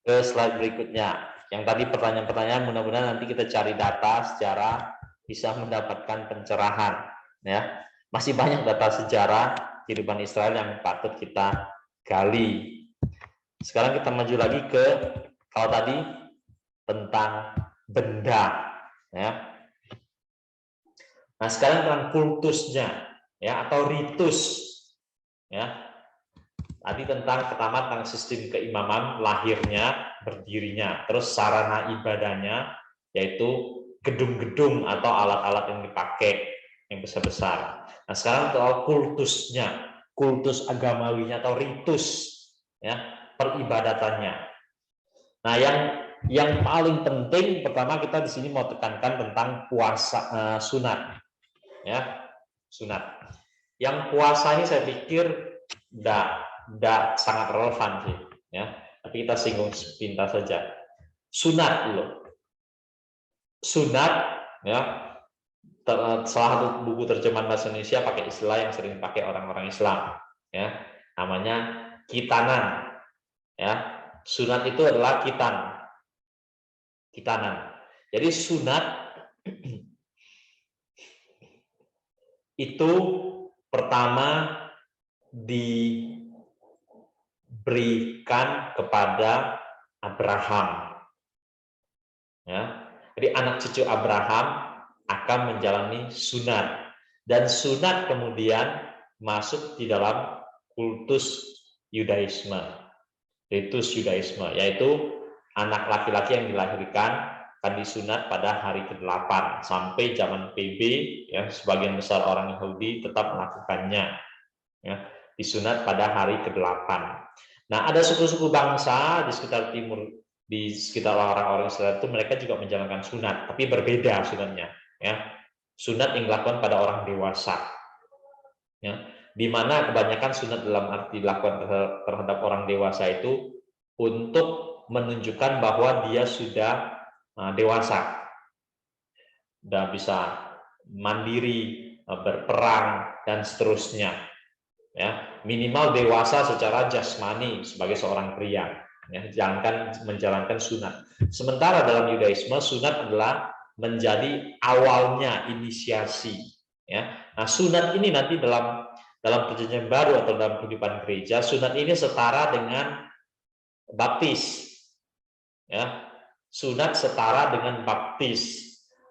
ke slide berikutnya. Yang tadi pertanyaan-pertanyaan, mudah-mudahan nanti kita cari data secara bisa mendapatkan pencerahan. Ya, masih banyak data sejarah kehidupan Israel yang patut kita gali. Sekarang kita maju lagi ke kalau tadi tentang benda. Ya. Nah, sekarang tentang kultusnya, ya, atau ritus. Ya, tadi tentang pertama tentang sistem keimaman, lahirnya, berdirinya, terus sarana ibadahnya, yaitu gedung-gedung atau alat-alat yang dipakai yang besar-besar. Nah, sekarang soal kultusnya, kultus agamawinya atau ritus, ya, peribadatannya. Nah, yang paling penting pertama kita di sini mau tekankan tentang puasa, sunat, ya, sunat. Yang puasa ini saya pikir tidak sangat relevan sih, ya. Tapi kita singgung sepintas saja. Sunat dulu. Sunat, ya. Salah satu buku terjemahan bahasa Indonesia pakai istilah yang sering dipakai orang-orang Islam, ya. Namanya kitanan, ya. Sunat itu adalah kitanan. Jadi sunat itu pertama diberikan kepada Abraham, ya. Jadi anak cucu Abraham akan menjalani sunat, dan sunat kemudian masuk di dalam kultus Yudaisme, ritus Yudaisme, yaitu anak laki-laki yang dilahirkan akan disunat pada hari ke-8 sampai zaman PB, ya, sebagian besar orang Yahudi tetap melakukannya, ya, disunat pada hari ke-8. Nah, ada suku-suku bangsa di sekitar timur, di sekitar orang-orang Israel itu mereka juga menjalankan sunat, tapi berbeda sunatnya, ya. Sunat yang dilakukan pada orang dewasa, ya, di mana kebanyakan sunat dalam arti dilakukan terhadap orang dewasa itu untuk menunjukkan bahwa dia sudah dewasa, sudah bisa mandiri, berperang dan seterusnya, ya, minimal dewasa secara jasmani sebagai seorang pria, ya, jangan menjalankan sunat. Sementara dalam Yudaisme sunat adalah menjadi awalnya inisiasi, ya. Nah, sunat ini nanti dalam perjanjian baru atau dalam kehidupan gereja, sunat ini setara dengan baptis, ya. Sunat setara dengan baptis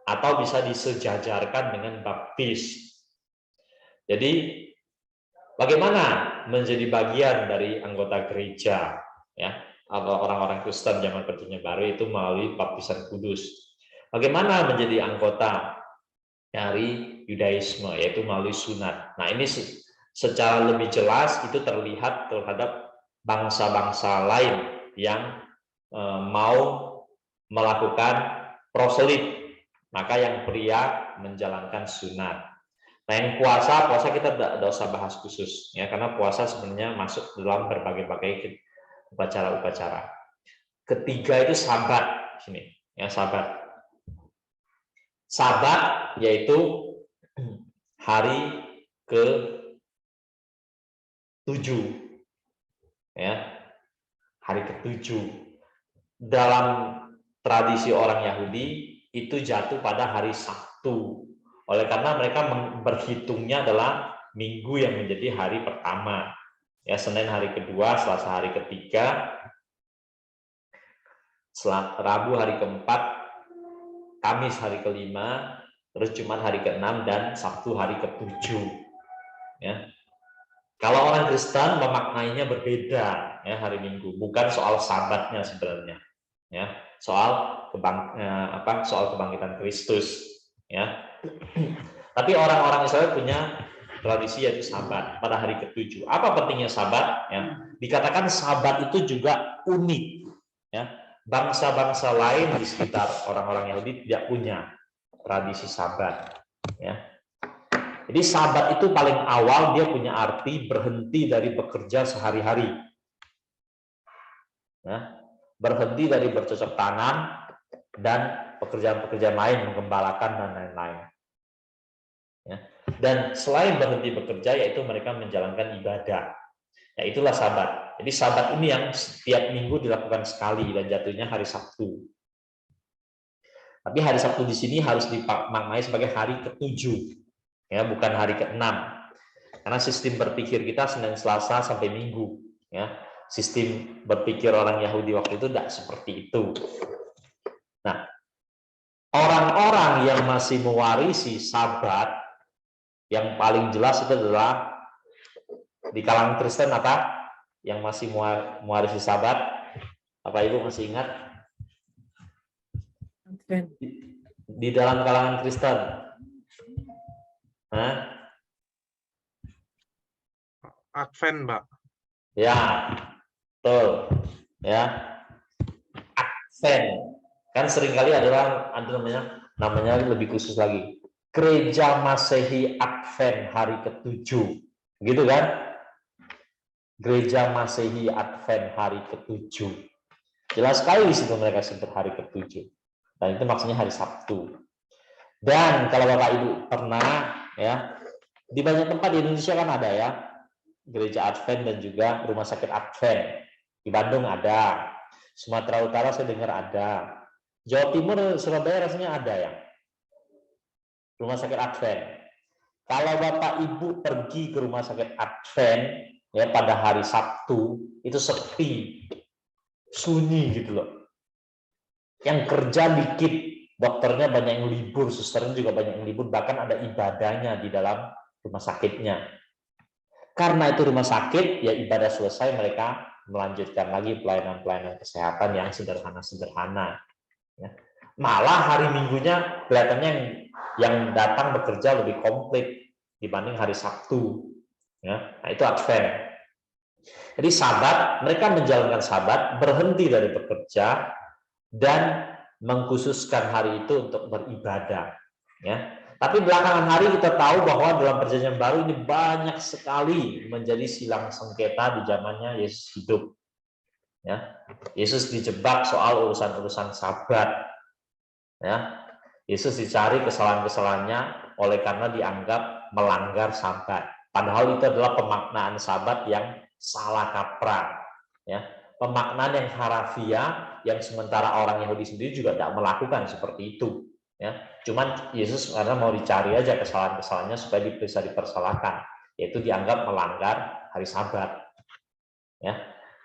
atau bisa disejajarkan dengan baptis. Jadi bagaimana menjadi bagian dari anggota gereja, ya, atau orang-orang Kristen zaman perjanjian baru itu melalui baptisan kudus. Bagaimana menjadi anggota dari Yudaisme, yaitu melalui sunat. Nah, ini secara lebih jelas itu terlihat terhadap bangsa-bangsa lain yang mau melakukan proselit, maka yang pria menjalankan sunat. Nah, yang puasa kita tidak usah bahas khusus, ya, karena puasa sebenarnya masuk dalam berbagai-bagai upacara-upacara. Ketiga itu sabat, sini, ya, sabat. Sabat yaitu hari ke-7, ya, hari ke-7 dalam tradisi orang Yahudi itu jatuh pada hari Sabtu. Oleh karena mereka berhitungnya adalah minggu yang menjadi hari pertama, ya, Senin hari kedua, Selasa hari ketiga, Rabu hari keempat, Kamis hari kelima, terus Jumat hari ke-6 dan Sabtu hari ke-7, ya. Kalau orang Kristen memaknainya berbeda, ya, hari Minggu, bukan soal sabatnya sebenarnya, ya, soal kebangkitan Kristus, ya. Tapi orang-orang Israel punya tradisi yaitu sabat pada hari ke-7. Apa pentingnya sabat? Ya, dikatakan sabat itu juga unik, ya. Bangsa-bangsa lain di sekitar orang-orang Yahudi tidak punya tradisi sabat, ya. Jadi sabat itu paling awal dia punya arti berhenti dari bekerja sehari-hari, ya, berhenti dari bercocok tanam dan pekerjaan-pekerjaan lain, menggembalakan dan lain-lain, ya. Dan selain berhenti bekerja, yaitu mereka menjalankan ibadah. Ya itulah Sabat. Jadi Sabat ini yang setiap minggu dilakukan sekali dan jatuhnya hari Sabtu. Tapi hari Sabtu di sini harus dimaknai sebagai hari ke-7, ya, bukan hari ke-6. Karena sistem berpikir kita Senin, Selasa sampai Minggu, ya. Sistem berpikir orang Yahudi waktu itu tidak seperti itu. Nah, orang-orang yang masih mewarisi Sabat, yang paling jelas itu adalah di kalangan Kristen apa? Yang masih mewarisi Sabat, apa Ibu masih ingat? Di dalam kalangan Kristen, Advent, Mbak. Ya, betul. Ya, Advent. Kan seringkali ada namanya lebih khusus lagi. Gereja Masehi Advent hari ke-7. Gitu kan? Gereja Masehi Advent hari ke-7. Jelas sekali di situ mereka sebut hari ke-7. Dan itu maksudnya hari Sabtu. Dan kalau Bapak Ibu pernah, ya, di banyak tempat di Indonesia kan ada ya, gereja Advent dan juga rumah sakit Advent. Di Bandung ada, Sumatera Utara saya dengar ada, Jawa Timur, Surabaya rasanya ada ya, rumah sakit Advent. Kalau Bapak Ibu pergi ke rumah sakit Advent ya pada hari Sabtu, itu sepi, sunyi gitu loh. Yang kerja dikit, dokternya banyak yang libur, susternya juga banyak yang libur, bahkan ada ibadahnya di dalam rumah sakitnya. Karena itu rumah sakit, ya ibadah selesai mereka melanjutkan lagi pelayanan-pelayanan kesehatan yang sederhana-sederhana. Ya. Malah hari Minggunya kelihatannya yang datang bekerja lebih komplit dibanding hari Sabtu. Ya. Nah itu Advent. Jadi Sabat, mereka menjalankan Sabat, berhenti dari bekerja, dan mengkhususkan hari itu untuk beribadah. Ya. Tapi belakangan hari kita tahu bahwa dalam Perjanjian Baru ini banyak sekali menjadi silang sengketa di zamannya Yesus hidup. Ya, Yesus dijebak soal urusan-urusan Sabat. Ya, Yesus dicari kesalahan-kesalahannya oleh karena dianggap melanggar Sabat. Padahal itu adalah pemaknaan Sabat yang salah kaprah. Ya, pemaknaan yang harafiah yang sementara orang Yahudi sendiri juga tidak melakukan seperti itu. Ya, cuman Yesus karena mau dicari aja kesalahan-kesalahannya supaya bisa dipersalahkan, yaitu dianggap melanggar hari Sabat. Ya,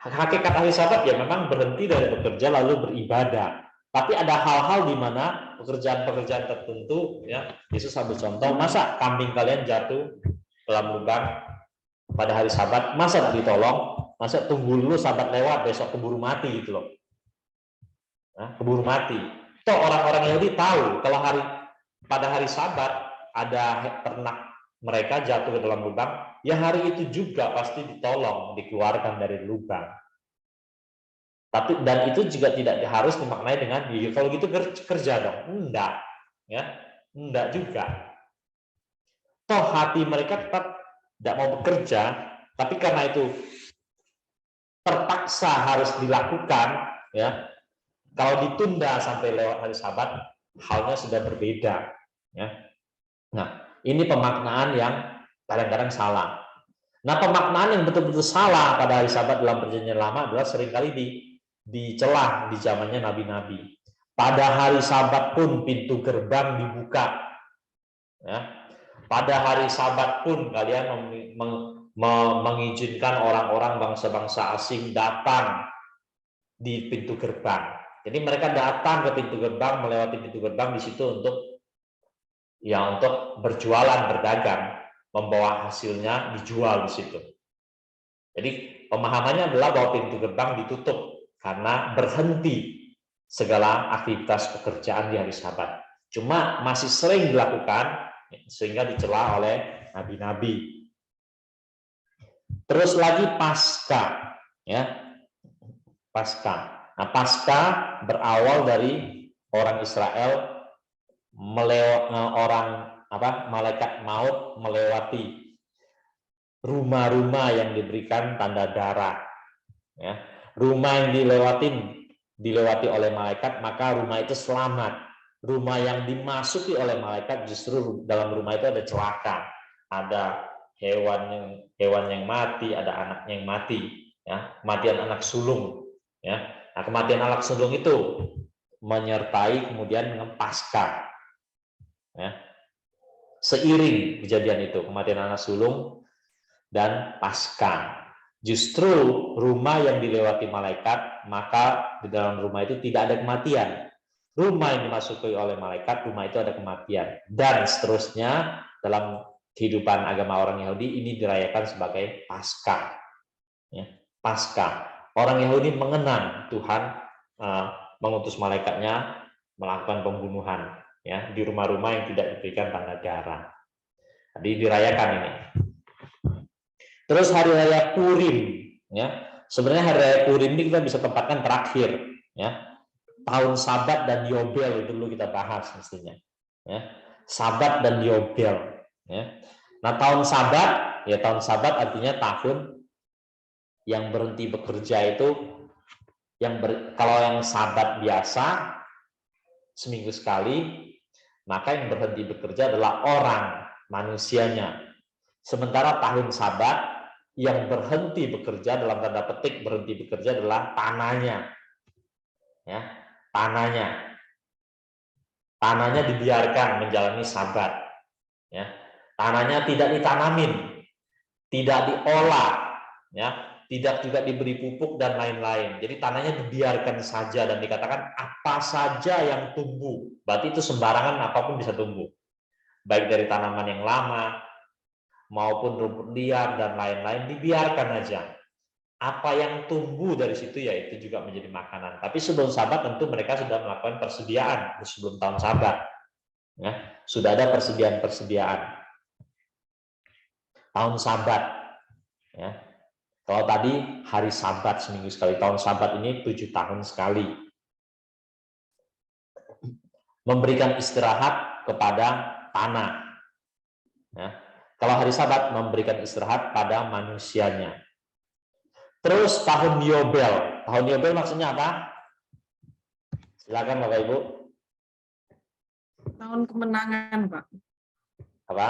hakikat hari Sabat ya memang berhenti dari bekerja lalu beribadah. Tapi ada hal-hal di mana pekerjaan-pekerjaan tertentu, ya Yesus ambil contoh, masa kambing kalian jatuh dalam lubang pada hari Sabat, masa ditolong, masa tunggu dulu Sabat lewat besok keburu mati gitu loh, nah, keburu mati. Toh orang-orang Yahudi tahu kalau pada hari Sabat ada ternak mereka jatuh ke dalam lubang, ya hari itu juga pasti ditolong, dikeluarkan dari lubang. Tapi dan itu juga tidak harus dimaknai dengan ya, kalau gitu kerja dong, enggak, ya, enggak juga. Toh hati mereka tetap tidak mau bekerja, tapi karena itu terpaksa harus dilakukan, ya. Kalau ditunda sampai lewat hari Sabat, halnya sudah berbeda. Ya. Nah, ini pemaknaan yang kadang-kadang salah. Nah, pemaknaan yang betul-betul salah pada hari Sabat dalam Perjanjian Lama adalah seringkali dicelah di zamannya nabi-nabi. Pada hari Sabat pun pintu gerbang dibuka. Ya. Pada hari Sabat pun kalian mengizinkan orang-orang bangsa-bangsa asing datang di pintu gerbang. Jadi mereka datang ke pintu gerbang, melewati pintu gerbang di situ untuk berjualan, berdagang, membawa hasilnya dijual di situ. Jadi pemahamannya adalah bahwa pintu gerbang ditutup karena berhenti segala aktivitas pekerjaan di hari Sabat. Cuma masih sering dilakukan sehingga dicela oleh nabi-nabi. Terus lagi Paskah, ya. Paskah. Nah, Paskah berawal dari orang Israel malaikat maut melewati rumah-rumah yang diberikan tanda darah. Ya. Rumah yang dilewati oleh malaikat, maka rumah itu selamat. Rumah yang dimasuki oleh malaikat justru dalam rumah itu ada celaka, ada hewan yang mati, ada anaknya yang mati, ya, kematian anak sulung, ya. Nah, kematian anak sulung itu menyertai kemudian dengan Paskah, ya. Seiring kejadian itu, kematian anak sulung dan Paskah. Justru rumah yang dilewati malaikat, maka di dalam rumah itu tidak ada kematian. Rumah yang dimasuki oleh malaikat, rumah itu ada kematian. Dan seterusnya dalam kehidupan agama orang Yahudi ini dirayakan sebagai Paskah. Ya, Paskah. Orang Yahudi mengenang Tuhan mengutus malaikatnya melakukan pembunuhan, ya, di rumah-rumah yang tidak diberikan tanda darah. Jadi dirayakan ini. Terus hari raya Purim, ya. Sebenarnya hari raya Purim ini kita bisa tempatkan terakhir, ya. Tahun Sabat dan Yobel itu dulu kita bahas mestinya, ya. Sabat dan Yobel, ya. Nah, tahun Sabat, ya, tahun Sabat artinya tahun yang berhenti bekerja itu kalau yang Sabat biasa seminggu sekali, maka yang berhenti bekerja adalah orang, manusianya. Sementara tahun Sabat yang berhenti bekerja, dalam tanda petik berhenti bekerja, adalah tanahnya, ya, tanahnya dibiarkan menjalani Sabat, ya, tanahnya tidak ditanamin, tidak diolah, ya, tidak juga diberi pupuk dan lain-lain. Jadi tanahnya dibiarkan saja dan dikatakan apa saja yang tumbuh, berarti itu sembarangan apapun bisa tumbuh, baik dari tanaman yang lama maupun rumput liar dan lain-lain, dibiarkan aja. Apa yang tumbuh dari situ ya itu juga menjadi makanan. Tapi sebelum Sabat tentu mereka sudah melakukan persediaan sebelum tahun Sabat, ya, sudah ada persediaan tahun Sabat, ya. Kalau tadi hari Sabat seminggu sekali, tahun Sabat ini 7 tahun sekali. Memberikan istirahat kepada tanah, ya. Kalau hari Sabat memberikan istirahat pada manusianya. Terus tahun Yobel. Tahun Yobel maksudnya apa? Silakan Bapak Ibu. Tahun kemenangan, Pak. Apa?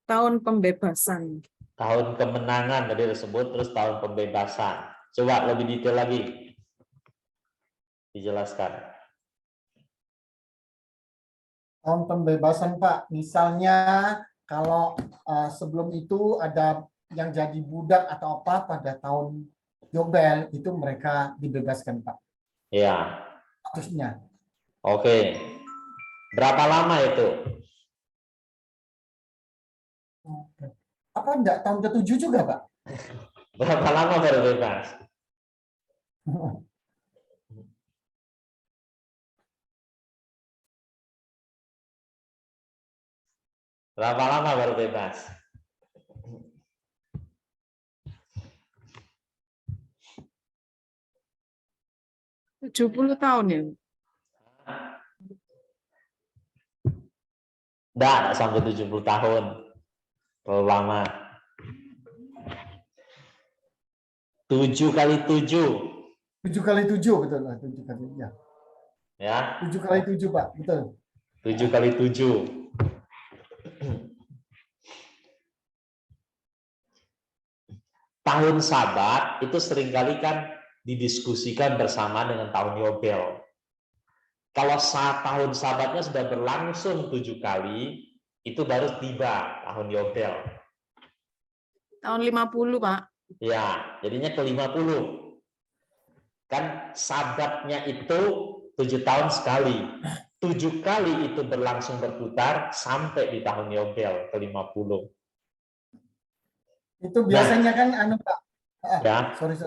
Tahun pembebasan. Tahun kemenangan tadi disebut, terus tahun pembebasan. Coba lebih detail lagi dijelaskan. Tahun pembebasan, Pak. Misalnya kalau sebelum itu ada yang jadi budak atau apa pada tahun Yobel itu mereka dibebaskan, Pak. Ya. Statusnya. Oke. Berapa lama itu? Apa enggak tahun ke-7 juga, Pak? Berapa lama baru bebas? Berapa lama baru bebas? Tujuh 70 tahun ya. Enggak sampai 70 tahun. Terlalu lama. 7 kali 7. 7 kali 7, betul lah. 7 kali, ya. Ya. 7 kali 7, Pak. Betul. 7 kali 7. Tahun Sabat itu seringkali kan didiskusikan bersama dengan tahun Yobel. Kalau tahun Sabatnya sudah berlangsung 7 kali, itu baru tiba tahun Yobel. Tahun 50, Pak. Ya, jadinya ke-50. Kan Sabatnya itu 7 tahun sekali. 7 kali itu berlangsung berputar sampai di tahun Yobel ke-50. Itu biasanya kan Pak. Ya. Sorry.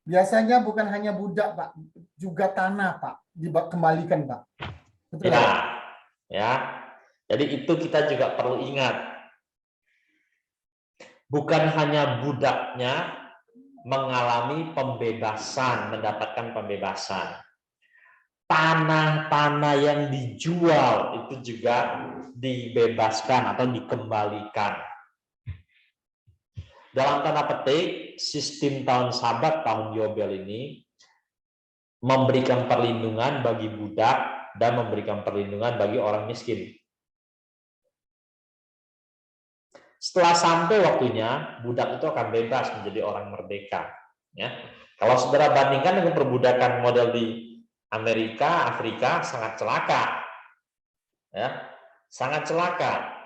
Biasanya bukan hanya budak, Pak, juga tanah, Pak, dikembalikan, Pak. Betul, Ya. Pak? Ya. Jadi itu kita juga perlu ingat. Bukan hanya budaknya mengalami pembebasan, mendapatkan pembebasan. Tanah-tanah yang dijual itu juga dibebaskan atau dikembalikan. Dalam tanda petik, sistem tahun Sabat, tahun Yobel ini memberikan perlindungan bagi budak dan memberikan perlindungan bagi orang miskin. Setelah sampai waktunya, budak itu akan bebas menjadi orang merdeka. Ya. Kalau saudara bandingkan dengan perbudakan model di Amerika, Afrika, sangat celaka. Ya, sangat celaka.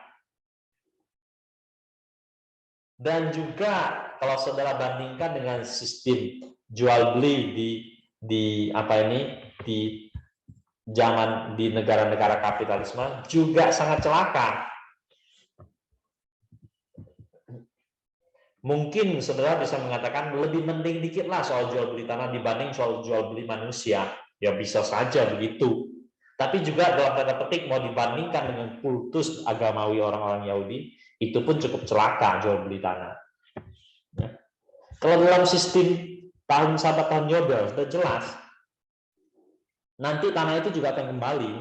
Dan juga kalau saudara bandingkan dengan sistem jual beli di zaman di negara-negara kapitalisme juga sangat celaka. Mungkin saudara bisa mengatakan lebih mending dikit lah soal jual beli tanah dibanding soal jual beli manusia. Ya bisa saja begitu. Tapi juga dalam tanda petik mau dibandingkan dengan kultus agamawi orang-orang Yahudi, itu pun cukup celaka jual beli tanah. Ya. Kalau dalam sistem tahun Sabat, tahun Yobel, sudah jelas. Nanti tanah itu juga akan kembali.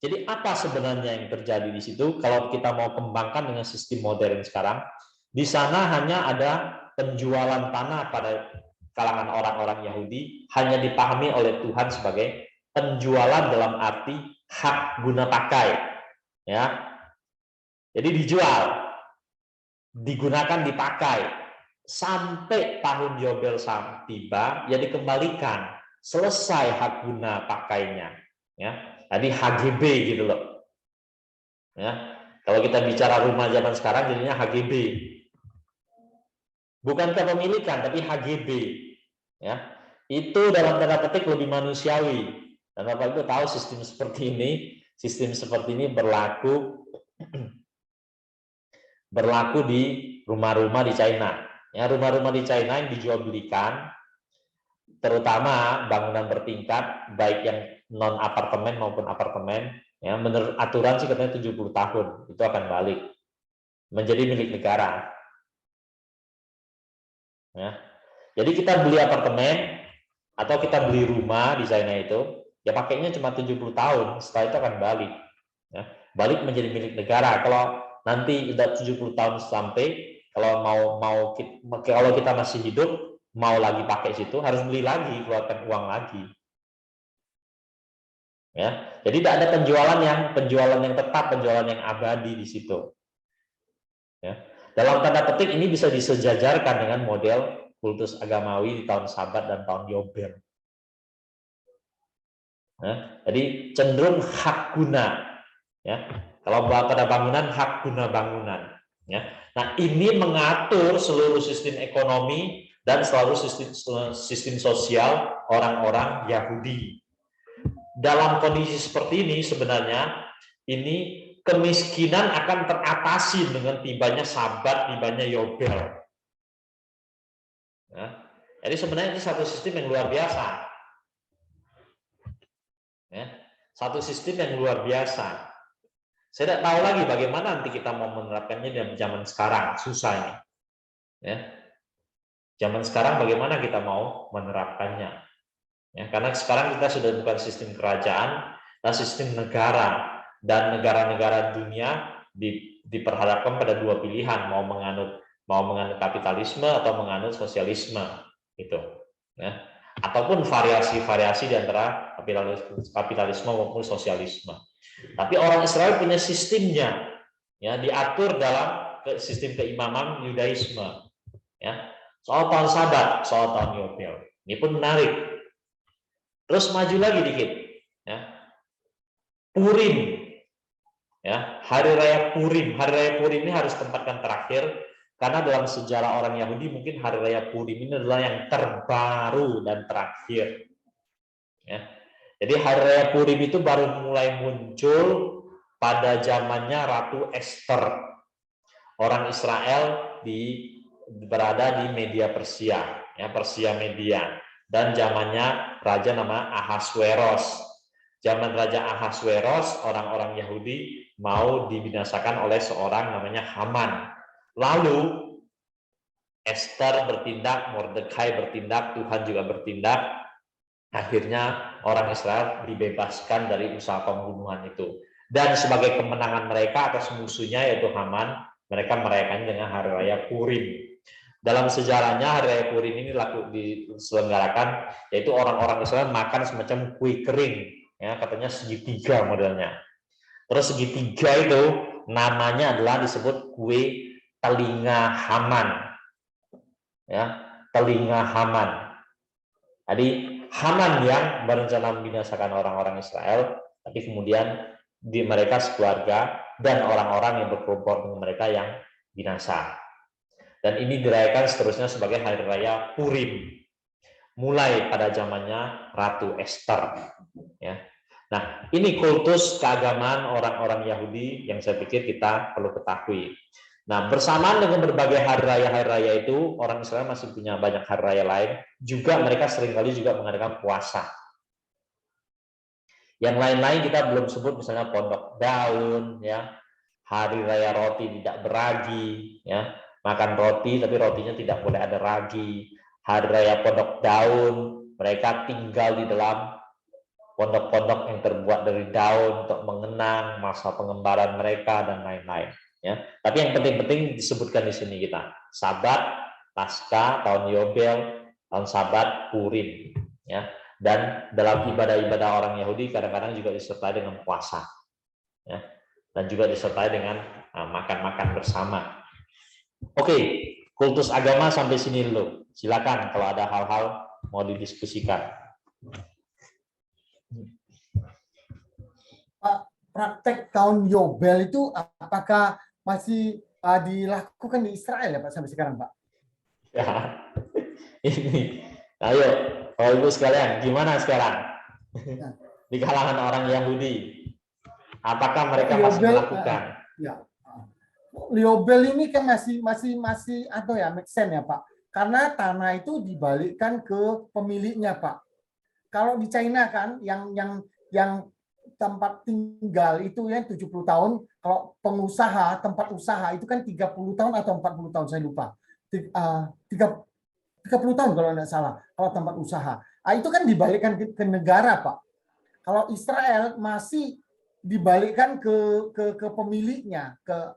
Jadi apa sebenarnya yang terjadi di situ? Kalau kita mau kembangkan dengan sistem modern sekarang, di sana hanya ada penjualan tanah pada kalangan orang-orang Yahudi, hanya dipahami oleh Tuhan sebagai penjualan dalam arti hak guna pakai. Ya, jadi dijual, digunakan, dipakai sampai tahun Yobel tiba, ya dikembalikan, selesai hak guna pakainya. Ya. Tadi HGB gitu loh. Ya, kalau kita bicara rumah zaman sekarang jadinya HGB. Bukan kepemilikan tapi HGB. Ya. Itu dalam tanda petik lebih manusiawi. Dan Bapak Ibu tahu sistem seperti ini berlaku di rumah-rumah di China. Ya, rumah-rumah di China yang dijual belikan, terutama bangunan bertingkat, baik yang non apartemen maupun apartemen, ya menurut aturan sih katanya 70 tahun itu akan balik menjadi milik negara. Ya. Jadi kita beli apartemen atau kita beli rumah di China itu, ya pakainya cuma 70 tahun, setelah itu akan balik. Ya. Balik menjadi milik negara. Kalau nanti udah 70 tahun sampai, kalau kita masih hidup, mau lagi pakai situ, harus beli lagi, keluarkan uang lagi. Ya, jadi tidak ada penjualan yang tetap, penjualan yang abadi di situ. Ya. Dalam tanda petik ini bisa disejajarkan dengan model kultus agamawi di tahun Sabat dan tahun Yobel. Ya. Jadi cenderung hak guna. Ya. Kalau pada bangunan, hak guna bangunan. Ya. Nah, ini mengatur seluruh sistem ekonomi dan seluruh sistem sosial orang-orang Yahudi. Dalam kondisi seperti ini sebenarnya ini kemiskinan akan teratasi dengan tibanya Sabat, tibanya Yobel. Ya. Jadi sebenarnya ini satu sistem yang luar biasa. Ya. Satu sistem yang luar biasa. Saya tidak tahu lagi bagaimana nanti kita mau menerapkannya dalam zaman sekarang, susah ini. Ya. Zaman sekarang bagaimana kita mau menerapkannya? Ya, karena sekarang kita sudah bukan sistem kerajaan, dan sistem negara, dan negara-negara dunia diperhadapkan pada dua pilihan, mau menganut kapitalisme atau menganut sosialisme, gitu. Ya. Ataupun variasi-variasi di antara kapitalisme maupun sosialisme. Tapi orang Israel punya sistemnya, ya diatur dalam sistem keimaman Yudaisme. Ya. Soal tahun Sabat, soal tahun Yobel, ini pun menarik. Terus maju lagi dikit, ya. Purim, ya, hari raya Purim. Hari raya Purim ini harus tempatkan terakhir karena dalam sejarah orang Yahudi mungkin hari raya Purim ini adalah yang terbaru dan terakhir. Ya. Jadi hari raya Purim itu baru mulai muncul pada zamannya Ratu Esther. Orang Israel berada di media Persia, ya, Persia Media. Dan zamannya raja nama Ahasweros. Zaman Raja Ahasweros, orang-orang Yahudi mau dibinasakan oleh seorang namanya Haman. Lalu Esther bertindak, Mordekai bertindak, Tuhan juga bertindak. Akhirnya orang Israel dibebaskan dari usaha pembunuhan itu. Dan sebagai kemenangan mereka atas musuhnya yaitu Haman, mereka merayakan dengan hari raya Purim. Dalam sejarahnya hari raya Purim ini diselenggarakan, yaitu orang-orang Israel makan semacam kue kering, ya katanya segitiga modelnya. Terus segitiga itu namanya adalah disebut kue telinga Haman. Ya, telinga Haman. Jadi Haman yang berencana membinasakan orang-orang Israel, tapi kemudian mereka sekeluarga dan orang-orang yang berkelompok dengan mereka yang binasa. Dan ini dirayakan seterusnya sebagai hari raya Purim, mulai pada zamannya Ratu Esther. Ya. Nah, ini kultus keagamaan orang-orang Yahudi yang saya pikir kita perlu ketahui. Nah, bersamaan dengan berbagai hari raya itu, orang Israel masih punya banyak hari raya lain. Juga mereka seringkali juga mengadakan puasa. Yang lain-lain kita belum sebut, misalnya pondok daun, ya, hari raya roti tidak beragi, ya, makan roti tapi rotinya tidak boleh ada ragi. Hari raya pondok daun, mereka tinggal di dalam pondok-pondok yang terbuat dari daun untuk mengenang masa pengembaraan mereka dan lain-lain. Ya, tapi yang penting-penting disebutkan di sini kita: Sabat, Paskah, tahun Yobel, tahun Sabat, Purim. Ya, dan dalam ibadah-ibadah orang Yahudi kadang-kadang juga disertai dengan puasa. Ya, dan juga disertai dengan makan-makan bersama. Oke, kultus agama sampai sini dulu. Silakan kalau ada hal-hal mau didiskusikan. Pak, praktek tahun Yobel itu apakah masih dilakukan di Israel ya Pak sampai sekarang Pak? Ya, ini. Ayo, Bapak Ibu sekalian, gimana sekarang di kalangan orang Yahudi? Apakah mereka masih melakukan? Ya. Yobel ini kan masih atau ya make sense ya Pak. Karena tanah itu dibalikkan ke pemiliknya Pak. Kalau di China kan yang tempat tinggal itu ya 70 tahun, kalau pengusaha tempat usaha itu kan 30 tahun atau 40 tahun saya lupa. 30 tahun kalau tidak salah kalau tempat usaha. Itu kan dibalikkan ke negara, Pak. Kalau Israel masih dibalikkan ke pemiliknya, ke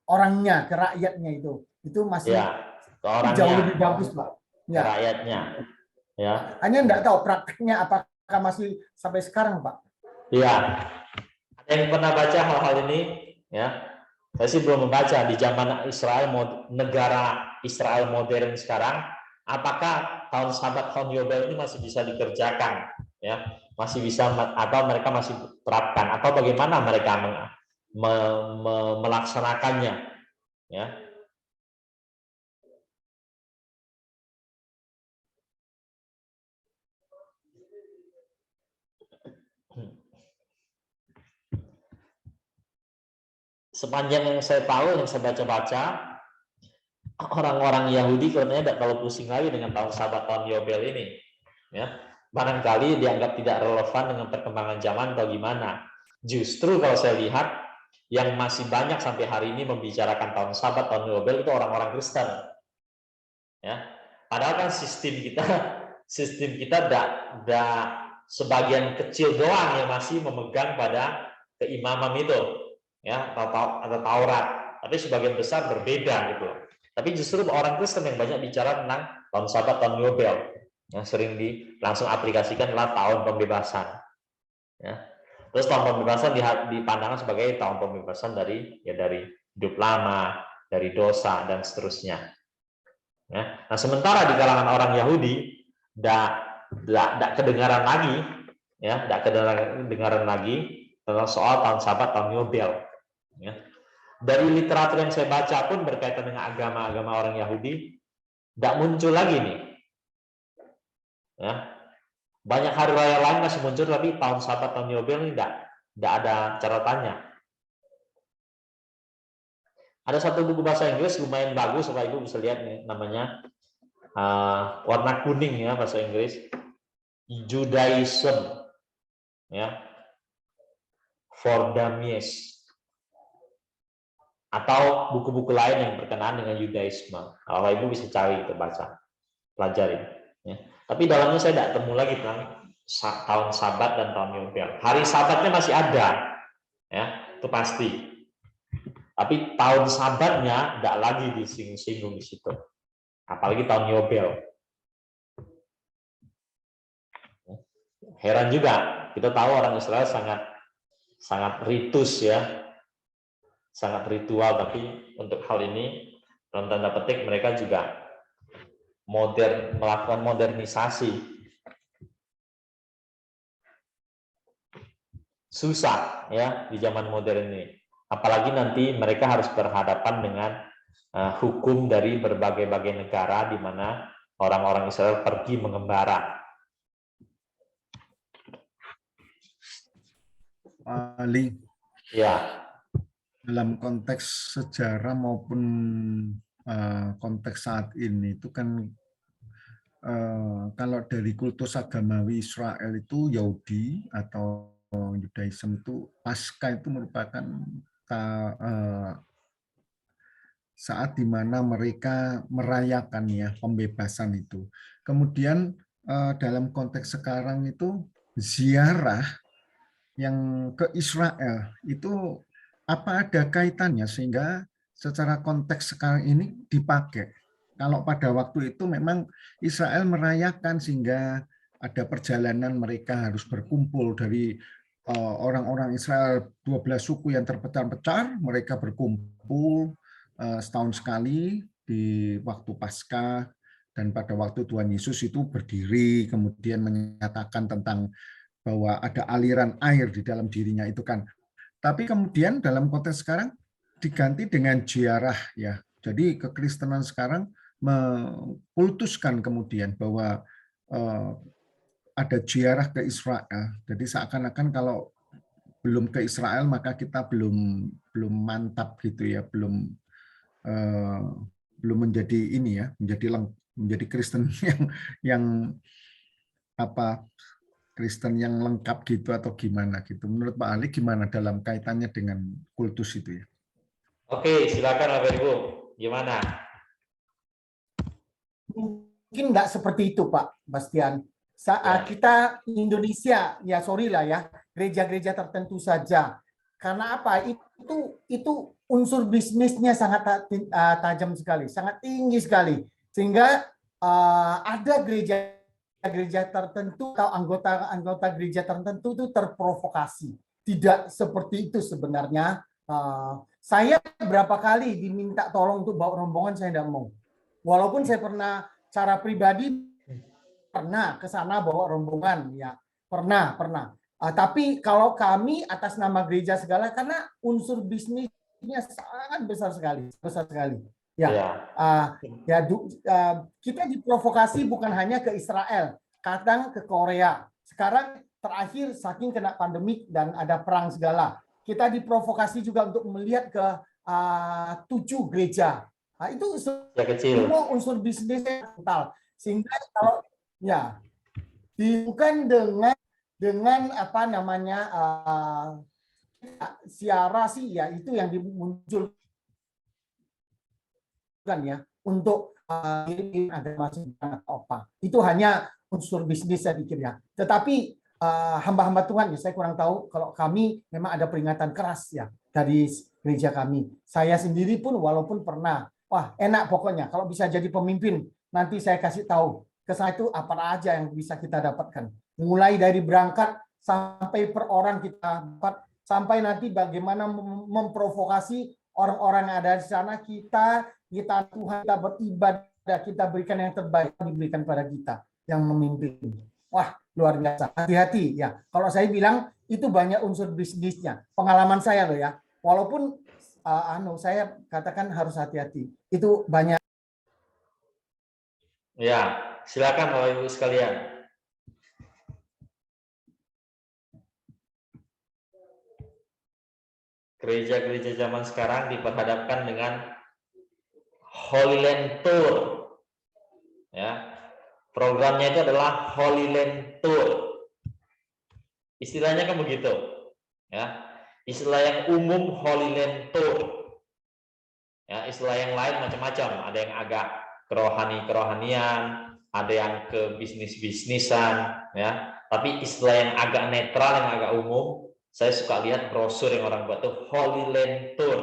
orangnya, ke rakyatnya itu. Itu masih ya, ke orangnya, jauh lebih bagus, Pak. Ya. Rakyatnya. Ya. Hanya tidak tahu prakteknya apakah masih sampai sekarang, Pak. Iya. Ada yang pernah baca hal-hal ini? Ya. Saya sih belum membaca di zaman Israel, negara Israel modern sekarang, apakah tahun Sabat, tahun Yobel ini masih bisa dikerjakan, ya, masih bisa atau mereka masih terapkan, atau bagaimana mereka melaksanakannya, ya. Sepanjang yang saya tahu, yang saya baca-baca, orang-orang Yahudi katanya tidak terlalu pusing lagi dengan tahun Sabat, tahun Yobel ini. Ya, barangkali dianggap tidak relevan dengan perkembangan zaman atau gimana. Justru kalau saya lihat, yang masih banyak sampai hari ini membicarakan tahun Sabat, tahun Yobel itu orang-orang Kristen. Ya, padahal kan sistem kita tidak sebagian kecil doang yang masih memegang pada keimaman itu. Ya, atau Taurat, tapi sebagian besar berbeda gitu. Tapi justru orang Kristen yang banyak bicara tentang tahun Sabat, tahun Yobel, yang sering langsung aplikasikan adalah tahun pembebasan. Ya. Terus tahun pembebasan dipandang sebagai tahun pembebasan dari hidup lama, dari dosa dan seterusnya. Ya. Nah, sementara di kalangan orang Yahudi tidak kedengaran lagi, ya, tidak kedengaran lagi tentang soal tahun Sabat, tahun Yobel. Ya. Dari literatur yang saya baca pun berkaitan dengan agama-agama orang Yahudi, tidak muncul lagi nih. Ya. Banyak hari raya lain masih muncul, tapi tahun Sabat, tahun Yobel ini tidak ada catatannya. Ada satu buku bahasa Inggris lumayan bagus, Bapak Ibu bisa lihat nih, namanya warna kuning ya bahasa Inggris, Judaism, ya, for Dummies. Atau buku-buku lain yang berkenaan dengan Yudaisme. Kalau Ibu bisa cari, itu baca, pelajari. Ya. Tapi dalamnya saya tidak temu lagi tentang tahun Sabat dan tahun Yobel. Hari Sabatnya masih ada, ya, itu pasti. Tapi tahun Sabatnya tidak lagi disinggung di situ. Apalagi tahun Yobel. Heran juga, kita tahu orang Israel sangat ritus ya. sangat ritual, tapi untuk hal ini dalam tanda petik mereka juga melakukan modernisasi. Susah ya di zaman modern ini. Apalagi nanti mereka harus berhadapan dengan hukum dari berbagai-bagai negara di mana orang-orang Israel pergi mengembara. Ali, Ya, dalam konteks sejarah maupun konteks saat ini itu kan kalau dari kultus agamawi Israel itu Yahudi atau Yudaism itu Paskah itu merupakan saat di mana mereka merayakan ya pembebasan itu. Kemudian dalam konteks sekarang itu ziarah yang ke Israel itu apa ada kaitannya sehingga secara konteks sekarang ini dipakai. Kalau pada waktu itu memang Israel merayakan sehingga ada perjalanan mereka harus berkumpul dari orang-orang Israel 12 suku yang terpecah-pecah, mereka berkumpul setahun sekali di waktu Paskah, dan pada waktu Tuhan Yesus itu berdiri kemudian menyatakan tentang bahwa ada aliran air di dalam dirinya itu kan. Tapi kemudian dalam konteks sekarang diganti dengan ziarah ya. Jadi kekristenan sekarang mengkultuskan kemudian bahwa ada ziarah ke Israel. Jadi seakan-akan kalau belum ke Israel maka kita belum mantap gitu ya, belum menjadi ini ya, menjadi Kristen yang apa, Kristen yang lengkap gitu atau gimana gitu. Menurut Pak Ali gimana dalam kaitannya dengan kultus itu ya? oke, silakan Bapak Ibu, gimana? Mungkin nggak seperti itu Pak Bastian. Ya. Kita Indonesia, ya sorry lah ya, gereja-gereja tertentu saja. Karena apa? Itu unsur bisnisnya sangat tajam sekali, sangat tinggi sekali. Sehingga ada gereja tertentu atau anggota gereja tertentu itu terprovokasi. Tidak seperti itu sebenarnya. Saya berapa kali diminta tolong untuk bawa rombongan, saya tidak mau. Walaupun saya pernah secara pribadi pernah ke sana bawa rombongan, ya pernah. Tapi kalau kami atas nama gereja segala, karena unsur bisnisnya sangat besar sekali. Ya, kita diprovokasi bukan hanya ke Israel, kadang ke Korea. Sekarang terakhir saking kena pandemik dan ada perang segala, kita diprovokasi juga untuk melihat ke 7 gereja. Nah, itu semua unsur bisnisnya total. Sehingga kalau ya bukan dengan apa namanya siara sih ya, itu yang dimunculkan ya untuk agama apa. Itu hanya unsur bisnis saya pikir ya. Tetapi hamba-hamba Tuhan ya, saya kurang tahu. Kalau kami memang ada peringatan keras ya dari gereja kami. Saya sendiri pun walaupun pernah, wah enak pokoknya kalau bisa jadi pemimpin, nanti saya kasih tahu ke saya itu apa aja yang bisa kita dapatkan. Mulai dari berangkat sampai per orang kita dapat, sampai nanti bagaimana memprovokasi orang-orang yang ada di sana. Kita Tuhan, kita beribadah, kita berikan yang terbaik diberikan pada kita yang memimpin. Wah, luar biasa. Hati-hati ya. Kalau saya bilang itu banyak unsur bisnisnya. Pengalaman saya loh ya. Walaupun saya katakan harus hati-hati. Itu banyak. Ya, silakan Bapak Ibu sekalian. Gereja-gereja zaman sekarang diperhadapkan dengan Holy Land Tour. Ya. Programnya itu adalah Holy Land Tour. Istilahnya kan begitu. Ya. Istilah yang umum Holy Land Tour. Ya, istilah yang lain macam-macam. Ada yang agak kerohanian, ada yang ke bisnis-bisnisan, ya. Tapi istilah yang agak netral, yang agak umum, saya suka lihat brosur yang orang buat tuh Holy Land Tour.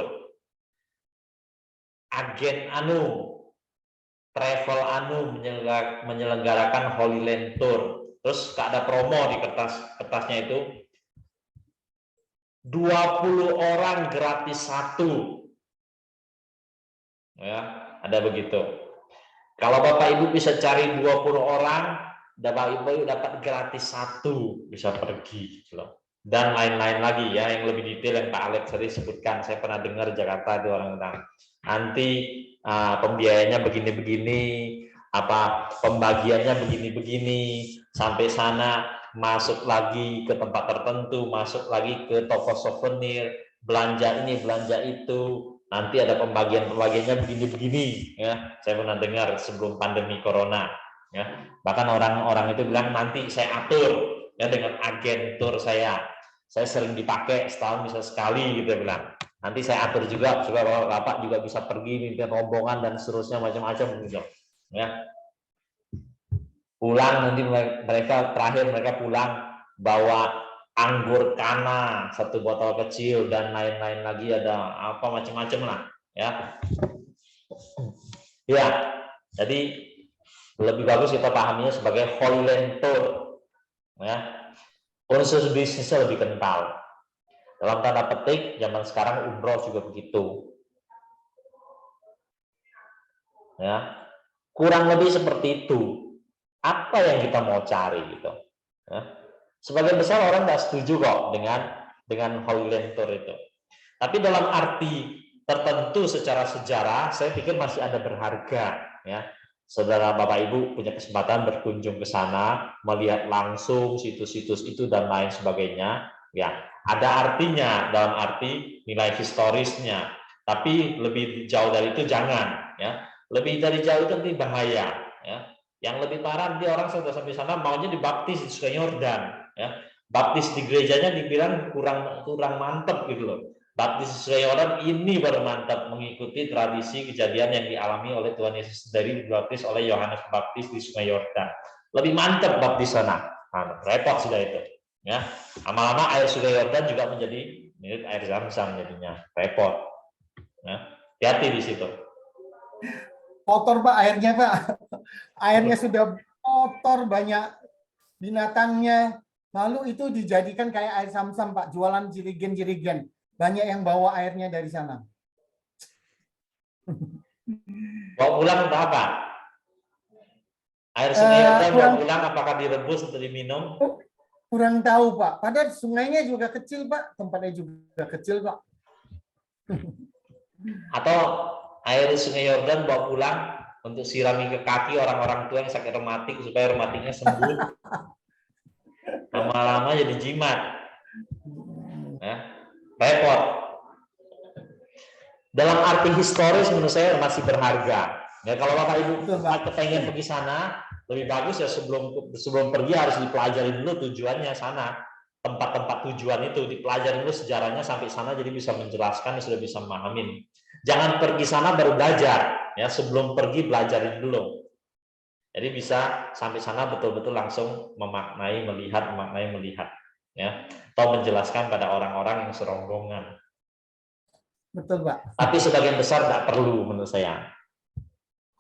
Agen travel menyelenggarakan Holy Land Tour. Terus ada promo di kertasnya itu. 20 orang gratis 1. Ya, ada begitu. Kalau Bapak Ibu bisa cari 20 orang, Bapak Ibu dapat gratis 1, bisa pergi gitu loh. Dan lain-lain lagi ya, yang lebih detail yang Pak Alex tadi sebutkan. Saya pernah dengar Jakarta ada orang bilang, nanti pembiayanya begini-begini, apa pembagiannya begini-begini, sampai sana masuk lagi ke tempat tertentu, masuk lagi ke toko souvenir, belanja ini, belanja itu, nanti ada pembagiannya begini-begini ya. Saya pernah dengar sebelum pandemi corona ya. Bahkan orang-orang itu bilang nanti saya atur ya dengan agentur saya sering dipakai setahun bisa sekali gitu bilang. Nanti saya atur juga supaya Bapak juga bisa pergi mimpin rombongan dan seterusnya macam-macam gitu ya. Pulang nanti mereka pulang bawa anggur kana 1 botol kecil dan lain-lain lagi, ada apa macam-macam lah ya. Ya, jadi lebih bagus kita pahaminya sebagai Holy Land Tour ya. Unsur bisnisnya lebih kental. Dalam tanda petik zaman sekarang umroh juga begitu. Ya. Kurang lebih seperti itu. Apa yang kita mau cari gitu. Ya. Sebagian besar orang nggak setuju kok dengan Holy Land Tour itu. Tapi dalam arti tertentu secara sejarah, saya pikir masih ada berharga ya. Saudara Bapak Ibu punya kesempatan berkunjung ke sana, melihat langsung situs-situs itu dan lain sebagainya, ya ada artinya dalam arti nilai historisnya. Tapi lebih jauh dari itu jangan, ya. Lebih dari jauh itu nanti bahaya, ya. Yang lebih parah nanti orang sudah sampai sana maunya dibaptis di Sungai Yordan, ya. Baptis di gerejanya dibilang kurang mantep gitu loh. Baptis di Sungai Yordan ini baru mantap, mengikuti tradisi kejadian yang dialami oleh Tuhan Yesus dari dibaptis oleh Yohanes Baptis di Sungai Yordan. Lebih mantap baptis sana. Nah, repot sudah itu. Ya, lama-lama air Sungai Yordan juga menjadi mirip air Zam-Zam jadinya. Repot. Ya, hati-hati di situ. Kotor Pak airnya Pak. Airnya sudah kotor, banyak binatangnya. Lalu itu dijadikan kayak air Zam-Zam Pak, jualan jirigen-jirigen. Banyak yang bawa airnya dari sana. Bawa pulang untuk apa? Air Sungai Yordan bawa pulang apakah direbus untuk diminum? Kurang tahu Pak. Padahal sungainya juga kecil Pak, tempatnya juga kecil Pak. Atau air Sungai Yordan bawa pulang untuk sirami ke kaki orang-orang tua yang sakit rematik supaya rematiknya sembuh. Lama-lama jadi jimat. Ya, repot. Dalam arti historis menurut saya masih berharga. Ya, kalau Bapak Ibu pengen pergi sana, lebih bagus ya sebelum pergi harus dipelajari dulu tujuannya sana. Tempat-tempat tujuan itu dipelajari dulu sejarahnya sampai sana jadi bisa menjelaskan, sudah bisa memahamin. Jangan pergi sana baru belajar, ya sebelum pergi belajarin dulu. Jadi bisa sampai sana betul-betul langsung memaknai, melihat, ya, atau menjelaskan pada orang-orang yang serombongan. Betul Pak. Tapi sebagian besar tidak perlu menurut saya.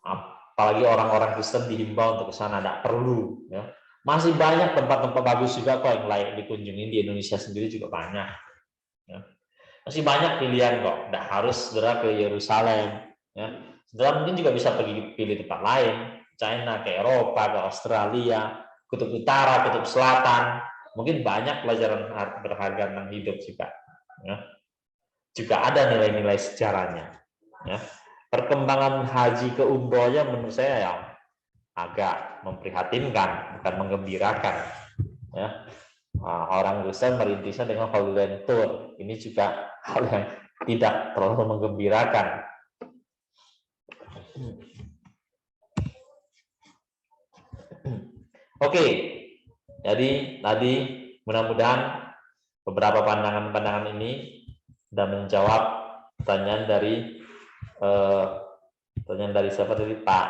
Apalagi orang-orang Kristen dihimbau untuk ke sana, tidak perlu. Ya. Masih banyak tempat-tempat bagus juga kok yang layak dikunjungi di Indonesia sendiri juga banyak. Ya. Masih banyak pilihan kok, tidak harus segera ke Yerusalem. Ya. Saudara mungkin juga bisa pergi pilih tempat lain, China, ke Eropa, ke Australia, Kutub Utara, Kutub Selatan. Mungkin banyak pelajaran berharga tentang hidup sih Pak. Ya. Juga ada nilai-nilai sejarahnya. Ya. Perkembangan haji ke umrohnya menurut saya ya agak memprihatinkan, bukan menggembirakan. Ya. Orang Kristen merintisnya dengan Holy Land Tour. Ini juga hal yang tidak terlalu menggembirakan. Oke, jadi tadi mudah-mudahan beberapa pandangan-pandangan ini sudah menjawab pertanyaan dari siapa tadi Pak